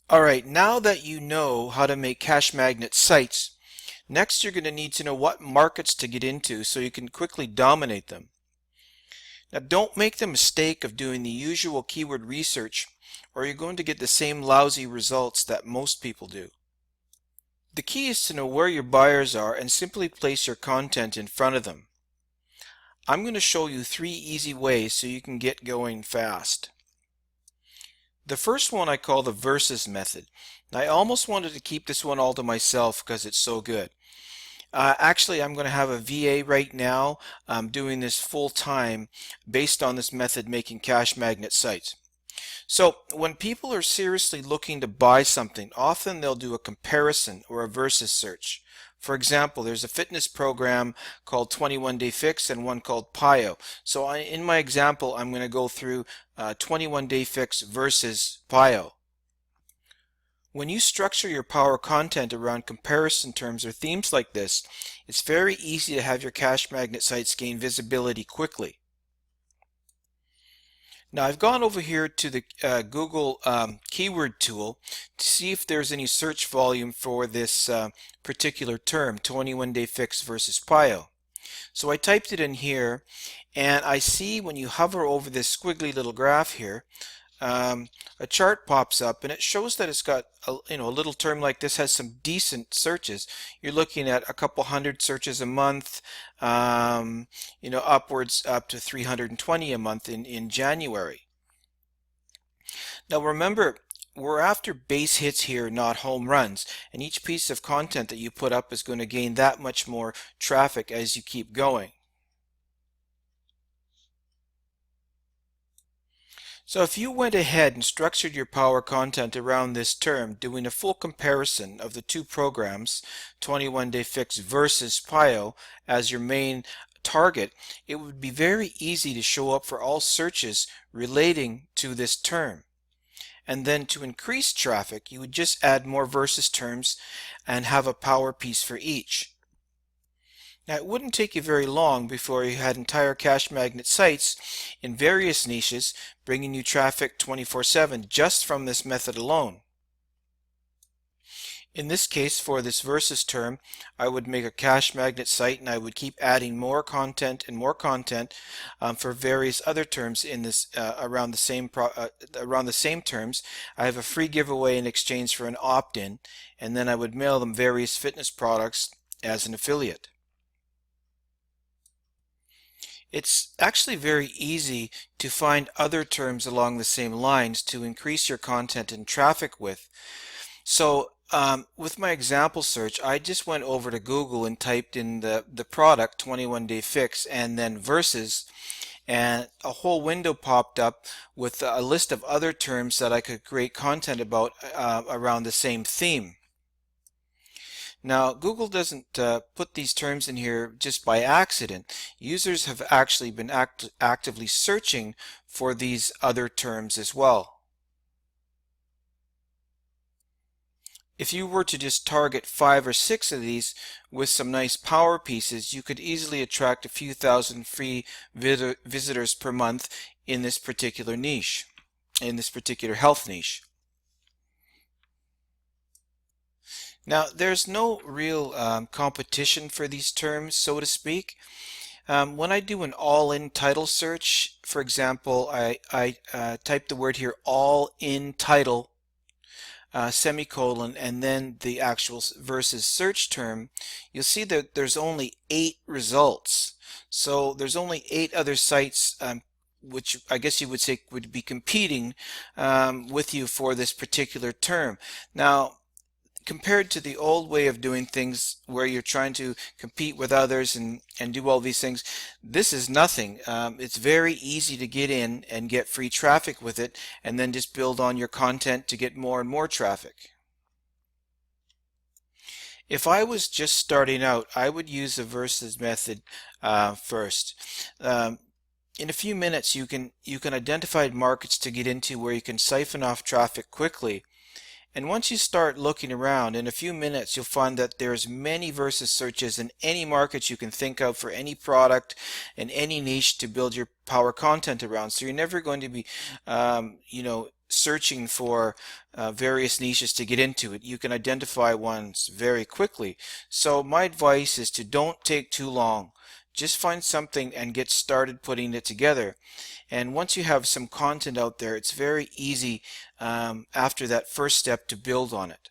Alright, now that you know how to make cash magnet sites, next you're going to need to know what markets to get into so you can quickly dominate them. Now don't make the mistake of doing the usual keyword research or you're going to get the same lousy results that most people do. The key is to know where your buyers are and simply place your content in front of them. I'm going to show you 3 easy ways so you can get going fast. The first one I call the versus method. I almost wanted to keep this one all to myself because it's so good. Actually, I'm going to have a VA right now doing this full time based on this method making cash magnet sites. So when people are seriously looking to buy something, often they'll do a comparison or a versus search. For example, there's a fitness program called 21 Day Fix and one called PIO. So in my example, I'm going to go through 21 Day Fix versus PIO. When you structure your power content around comparison terms or themes like this, it's very easy to have your cash magnet sites gain visibility quickly. Now I've gone over here to the Google keyword tool to see if there's any search volume for this particular term, 21 Day Fix versus PIO. So I typed it in here and I see when you hover over this squiggly little graph here, a chart pops up and it shows that it's got a little term like this has some decent searches. You're looking at a couple hundred searches a month, upwards up to 320 a month in January. Now remember, we're after base hits here, not home runs, and each piece of content that you put up is going to gain that much more traffic as you keep going. So if you went ahead and structured your power content around this term, doing a full comparison of the two programs, 21 Day Fix versus PIO, as your main target, it would be very easy to show up for all searches relating to this term. And then to increase traffic, you would just add more versus terms and have a power piece for each. Now, it wouldn't take you very long before you had entire cash magnet sites in various niches bringing you traffic 24/7 just from this method alone. In this case, for this versus term, I would make a cash magnet site and I would keep adding more content and more content for various other terms in this around the same terms. I have a free giveaway in exchange for an opt-in, and then I would mail them various fitness products as an affiliate. It's actually very easy to find other terms along the same lines to increase your content and traffic with. So with my example search, I just went over to Google and typed in the product 21 Day Fix and then versus, and a whole window popped up with a list of other terms that I could create content about around the same theme. Now, Google doesn't put these terms in here just by accident. Users have actually been actively searching for these other terms as well. If you were to just target 5 or 6 of these with some nice power pieces, you could easily attract a few thousand free visitors per month in this particular niche, in this particular health niche. Now, there's no real competition for these terms, so to speak. When I do an all-in title search, for example, I type the word here all-in title, semicolon, and then the actual versus search term, you'll see that there's only 8 results. So there's only 8 other sites which I guess you would say would be competing with you for this particular term. Now, compared to the old way of doing things where you're trying to compete with others and do all these things, this is nothing. It's very easy to get in and get free traffic with it and then just build on your content to get more and more traffic. If I was just starting out, I would use the versus method first. In a few minutes you can identify markets to get into where you can siphon off traffic quickly. And once you start looking around, in a few minutes you'll find that there's many versus searches in any market you can think of for any product and any niche to build your power content around. So you're never going to be searching for various niches to get into it. You can identify ones very quickly. So my advice is to don't take too long. Just find something and get started putting it together. And once you have some content out there, it's very easy after that first step to build on it.